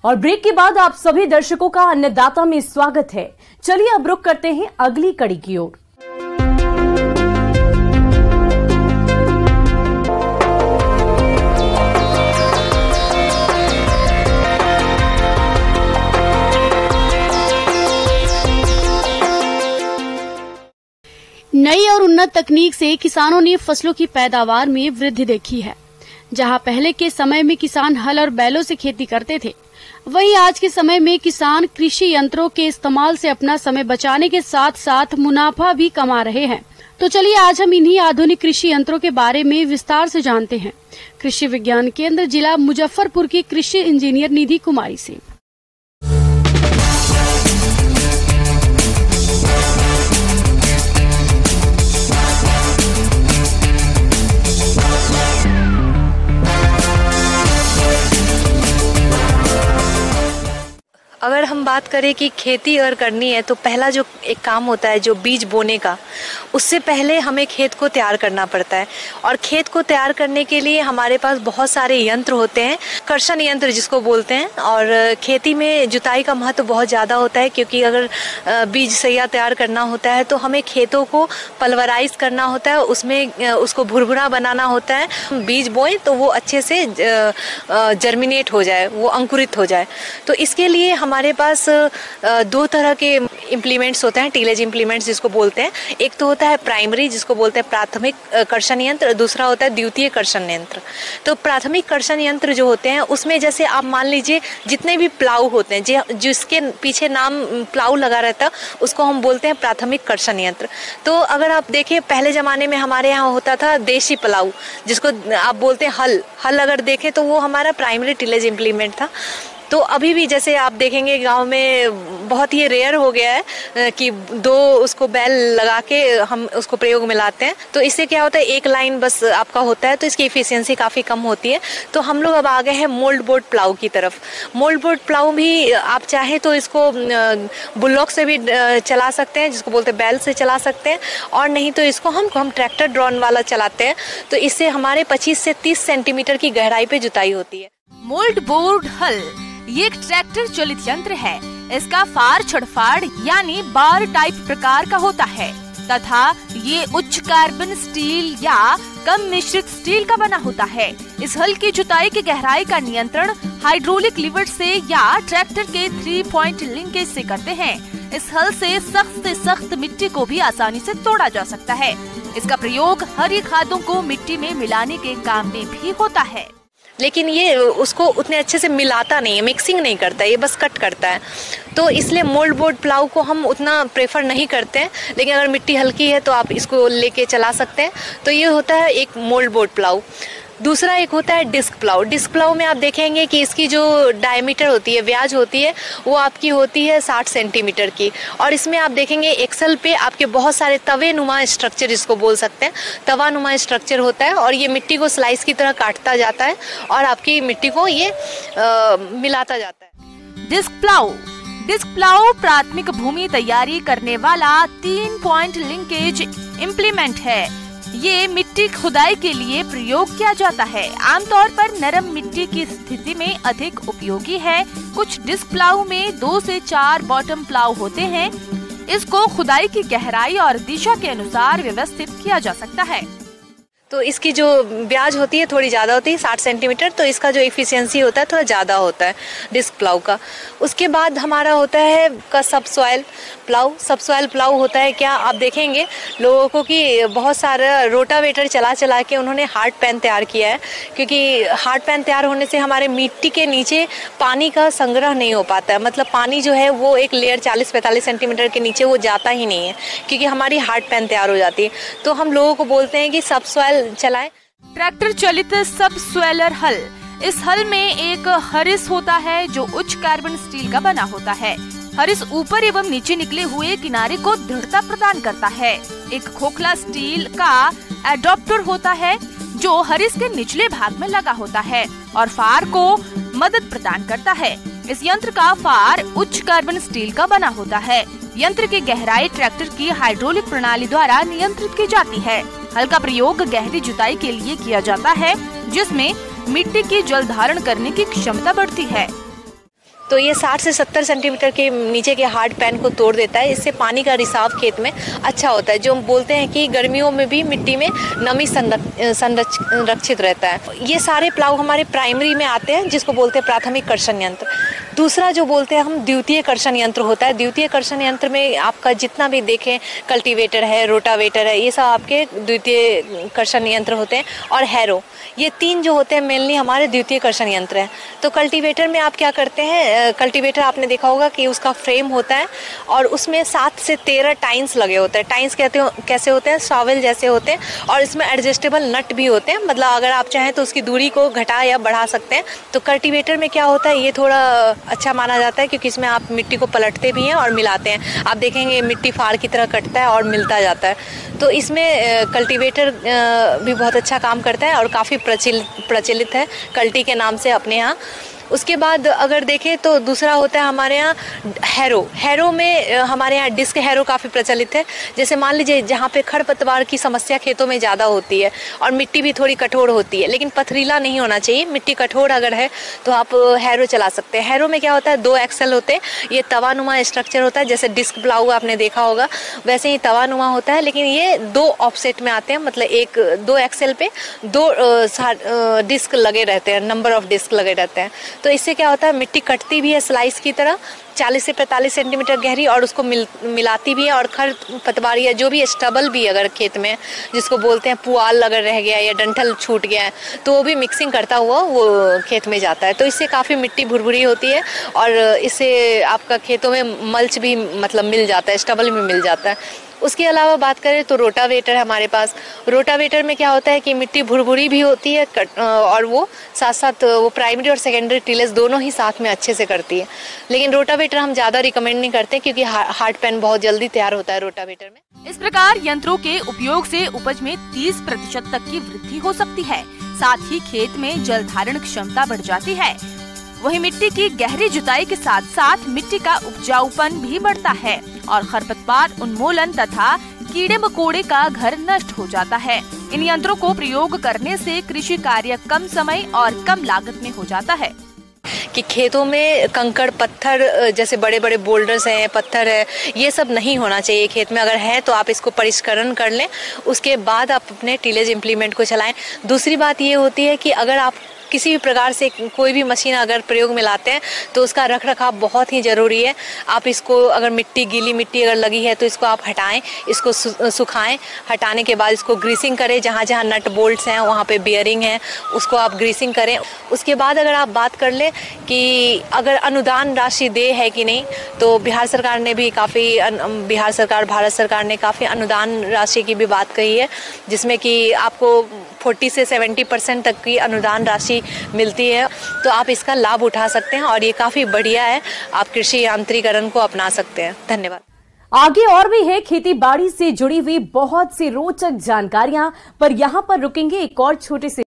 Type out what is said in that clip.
और ब्रेक के बाद आप सभी दर्शकों का अन्नदाता में स्वागत है। चलिए अब रुक करते हैं अगली कड़ी की ओर। नई और उन्नत तकनीक से किसानों ने फसलों की पैदावार में वृद्धि देखी है। जहां पहले के समय में किसान हल और बैलों से खेती करते थे, वहीं आज के समय में किसान कृषि यंत्रों के इस्तेमाल से अपना समय बचाने के साथ साथ मुनाफा भी कमा रहे हैं। तो चलिए आज हम इन्हीं आधुनिक कृषि यंत्रों के बारे में विस्तार से जानते हैं कृषि विज्ञान केंद्र जिला मुजफ्फरपुर की कृषि इंजीनियर निधि कुमारी से। अगर हम बात करें कि खेती अगर करनी है तो पहला जो एक काम होता है जो बीज बोने का, उससे पहले हमें खेत को तैयार करना पड़ता है। और खेत को तैयार करने के लिए हमारे पास बहुत सारे यंत्र होते हैं, कर्षण यंत्र जिसको बोलते हैं। और खेती में जुताई का महत्व बहुत ज़्यादा होता है, क्योंकि अगर बीज सैया तैयार करना होता है तो हमें खेतों को पल्वराइज करना होता है, उसमें उसको भुरभुरा बनाना होता है। बीज बोएं तो वो अच्छे से जर्मिनेट हो जाए, वो अंकुरित हो जाए। तो इसके लिए हमारे पास दो तरह के इम्प्लीमेंट्स होते हैं, टीलेज इम्प्लीमेंट्स जिसको बोलते हैं। एक तो होता है प्राइमरी जिसको बोलते हैं प्राथमिक कर्षण यंत्र, दूसरा होता है द्वितीय कर्षण यंत्र। तो प्राथमिक कर्षण यंत्र जो होते हैं उसमें जैसे आप मान लीजिए जितने भी प्लाऊ होते हैं, जिसके पीछे नाम प्लाऊ लगा रहता है, उसको हम बोलते हैं प्राथमिक कर्षण यंत्र। तो अगर आप देखें पहले ज़माने में हमारे यहाँ होता था देशी प्लाऊ, जिसको आप बोलते हैं हल अगर देखें तो वो हमारा प्राइमरी टीलेज इम्प्लीमेंट था। तो अभी भी जैसे आप देखेंगे गांव में बहुत ही रेयर हो गया है कि दो उसको बैल लगा के हम उसको प्रयोग में लाते हैं। तो इससे क्या होता है, एक लाइन बस आपका होता है, तो इसकी एफिशिएंसी काफ़ी कम होती है। तो हम लोग अब आ गए हैं मोल्ड बोर्ड प्लाऊ की तरफ। मोल्ड बोर्ड प्लाऊ भी आप चाहें तो इसको बुलॉक से भी चला सकते हैं, जिसको बोलते हैं बैल से चला सकते हैं, और नहीं तो इसको हम ट्रैक्टर ड्रॉन वाला चलाते हैं। तो इससे हमारे 25 से 30 सेंटीमीटर की गहराई पे जुताई होती है। मोल्ड बोर्ड हल ये एक ट्रैक्टर चलित यंत्र है। इसका फार छड़फाड़ यानी बार टाइप प्रकार का होता है तथा ये उच्च कार्बन स्टील या कम मिश्रित स्टील का बना होता है। इस हल की जुताई की गहराई का नियंत्रण हाइड्रोलिक लीवर से या ट्रैक्टर के 3 पॉइंट लिंकेज से करते हैं। इस हल से सख्त मिट्टी को भी आसानी से तोड़ा जा सकता है। इसका प्रयोग हरी खादों को मिट्टी में मिलाने के काम में भी होता है, लेकिन ये उसको उतने अच्छे से मिलाता नहीं है, मिक्सिंग नहीं करता है, ये बस कट करता है। तो इसलिए मोल्ड बोर्ड प्लाऊ को हम उतना प्रेफर नहीं करते हैं। लेकिन अगर मिट्टी हल्की है तो आप इसको लेके चला सकते हैं। तो ये होता है एक मोल्ड बोर्ड प्लाऊ। दूसरा एक होता है डिस्क प्लाऊ। डिस्क प्लाऊ में आप देखेंगे कि इसकी जो डायमीटर होती है, व्याज होती है, वो आपकी होती है 60 सेंटीमीटर की। और इसमें आप देखेंगे एक्सल पे आपके बहुत सारे तवे नुमा स्ट्रक्चर, जिसको बोल सकते हैं तवा नुमा स्ट्रक्चर होता है, और ये मिट्टी को स्लाइस की तरह काटता जाता है और आपकी मिट्टी को ये मिलाता जाता है। डिस्क प्लाऊ प्राथमिक भूमि तैयारी करने वाला 3 पॉइंट लिंकेज इम्प्लीमेंट है। ये मिट्टी खुदाई के लिए प्रयोग किया जाता है। आमतौर पर नरम मिट्टी की स्थिति में अधिक उपयोगी है। कुछ डिस्क प्लाऊ में 2 से 4 बॉटम प्लाऊ होते हैं। इसको खुदाई की गहराई और दिशा के अनुसार व्यवस्थित किया जा सकता है। तो इसकी जो ब्याज होती है थोड़ी ज़्यादा होती है, 60 सेंटीमीटर। तो इसका जो एफिशिएंसी होता है थोड़ा ज़्यादा होता है डिस्क प्लाऊ का। उसके बाद हमारा होता है का सबसॉइल प्लाऊ। सबसॉइल प्लाऊ होता है क्या, आप देखेंगे लोगों को कि बहुत सारा रोटावेटर चला के उन्होंने हार्ड पैन तैयार किया है, क्योंकि हार्ड पैन तैयार होने से हमारे मिट्टी के नीचे पानी का संग्रह नहीं हो पाता है। मतलब पानी जो है वो एक लेयर 40-45 सेंटीमीटर के नीचे वो जाता ही नहीं है, क्योंकि हमारी हार्ड पैन तैयार हो जाती है। तो हम लोगों को बोलते हैं कि सबसॉइल चलाएं। ट्रैक्टर चलित सबसॉइलर हल। इस हल में एक हरिस होता है जो उच्च कार्बन स्टील का बना होता है। हरिस ऊपर एवं नीचे निकले हुए किनारे को दृढ़ता प्रदान करता है। एक खोखला स्टील का एडॉप्टर होता है जो हरिस के निचले भाग में लगा होता है और फार को मदद प्रदान करता है। इस यंत्र का फार उच्च कार्बन स्टील का बना होता है। यंत्र की गहराई ट्रैक्टर की हाइड्रोलिक प्रणाली द्वारा नियंत्रित की जाती है। हल का प्रयोग गहरी जुताई के लिए किया जाता है, जिसमें मिट्टी की जल धारण करने की क्षमता बढ़ती है। तो ये 60 से 70 सेंटीमीटर के नीचे के हार्ड पैन को तोड़ देता है। इससे पानी का रिसाव खेत में अच्छा होता है, जो हम बोलते हैं कि गर्मियों में भी मिट्टी में नमी संरक्षित रहता है। ये सारे प्लाऊ हमारे प्राइमरी में आते हैं, जिसको बोलते हैं प्राथमिक कर्षण यंत्र। दूसरा जो बोलते हैं हम द्वितीय कर्षण यंत्र होता है। द्वितीय कर्षण यंत्र में आपका जितना भी देखें, कल्टीवेटर है, रोटावेटर है, ये सब आपके द्वितीय कर्षण यंत्र होते हैं। और हैरो, ये 3 जो होते हैं मेनली हमारे द्वितीय कर्षण यंत्र हैं। तो कल्टीवेटर में आप क्या करते हैं, कल्टीवेटर आपने देखा होगा कि उसका फ्रेम होता है और उसमें 7 से 13 टाइन्स लगे होते हैं। टाइन्स कहते हो कैसे होते हैं, शॉवेल जैसे होते हैं, और इसमें एडजस्टेबल नट भी होते हैं। मतलब अगर आप चाहें तो उसकी दूरी को घटा या बढ़ा सकते हैं। तो कल्टीवेटर में क्या होता है, ये थोड़ा अच्छा माना जाता है क्योंकि इसमें आप मिट्टी को पलटते भी हैं और मिलाते हैं। आप देखेंगे मिट्टी फाड़ की तरह कटता है और मिलता जाता है। तो इसमें कल्टीवेटर भी बहुत अच्छा काम करता है और काफ़ी प्रचलित है कल्टी के नाम से अपने यहाँ। उसके बाद अगर देखें तो दूसरा होता है हमारे यहाँ हैरो। हैरो में हमारे यहाँ डिस्क हैरो काफ़ी प्रचलित है। जैसे मान लीजिए जहाँ पे खरपतवार की समस्या खेतों में ज़्यादा होती है और मिट्टी भी थोड़ी कठोर होती है, लेकिन पथरीला नहीं होना चाहिए, मिट्टी कठोर अगर है तो आप हैरो चला सकते हैं। हैरो में क्या होता है, 2 एक्सल होते हैं। ये तवानुमा स्ट्रक्चर होता है, जैसे डिस्क प्लाऊ आपने देखा होगा वैसे ही तवानुमा होता है, लेकिन ये 2 ऑफसेट में आते हैं। मतलब 2 एक्सल पे 2 डिस्क लगे रहते हैं, नंबर ऑफ डिस्क लगे रहते हैं। तो इससे क्या होता है, मिट्टी कटती भी है स्लाइस की तरह 40 से 45 सेंटीमीटर गहरी, और उसको मिलाती भी है। और खरपतवार या जो भी स्टबल भी अगर खेत में, जिसको बोलते हैं पुआल अगर रह गया या डंठल छूट गया है, तो वो भी मिक्सिंग करता हुआ वो खेत में जाता है। तो इससे काफ़ी मिट्टी भुरभुरी होती है और इससे आपका खेतों में मल्च भी मतलब मिल जाता है, स्टबल भी मिल जाता है। उसके अलावा बात करें तो रोटावेटर है हमारे पास। रोटावेटर में क्या होता है कि मिट्टी भुरभुरी भी होती है और वो साथ साथ वो प्राइमरी और सेकेंडरी टिलेज दोनों ही साथ में अच्छे से करती है। लेकिन रोटावेटर हम ज़्यादा रिकमेंड नहीं करते क्योंकि हार्ड पैन बहुत जल्दी तैयार होता है रोटावेटर में। इस प्रकार यंत्रों के उपयोग से उपज में 30% तक की वृद्धि हो सकती है। साथ ही खेत में जल धारण क्षमता बढ़ जाती है। वहीं मिट्टी की गहरी जुताई के साथ साथ मिट्टी का उपजाऊपन भी बढ़ता है और खरपतवार उन्मूलन तथा कीड़े मकोड़े का घर नष्ट हो जाता है। इन यंत्रों को प्रयोग करने से कृषि कार्य कम समय और कम लागत में हो जाता है। कि खेतों में कंकड़ पत्थर जैसे बड़े बड़े बोल्डर्स हैं, पत्थर है, ये सब नहीं होना चाहिए खेत में। अगर है तो आप इसको परिष्करण कर लें, उसके बाद आप अपने टिलेज इम्प्लीमेंट को चलाएं। दूसरी बात ये होती है कि अगर आप किसी भी प्रकार से कोई भी मशीन अगर प्रयोग में लाते हैं तो उसका रख रखाव बहुत ही ज़रूरी है। आप इसको अगर गीली मिट्टी अगर लगी है तो इसको आप हटाएं, इसको सुखाएं। हटाने के बाद इसको ग्रीसिंग करें, जहाँ जहाँ नट बोल्ट्स हैं वहाँ पे बियरिंग है उसको आप ग्रीसिंग करें। उसके बाद अगर आप बात कर लें कि अगर अनुदान राशि दे है कि नहीं, तो बिहार सरकार ने भी भारत सरकार ने काफ़ी अनुदान राशि की भी बात कही है, जिसमें कि आपको 40 से 70% तक की अनुदान राशि मिलती है। तो आप इसका लाभ उठा सकते हैं और ये काफी बढ़िया है। आप कृषि यांत्रिकरण को अपना सकते हैं। धन्यवाद। आगे और भी है खेती बाड़ी से जुड़ी हुई बहुत सी रोचक जानकारियां, पर यहाँ पर रुकेंगे एक और छोटे से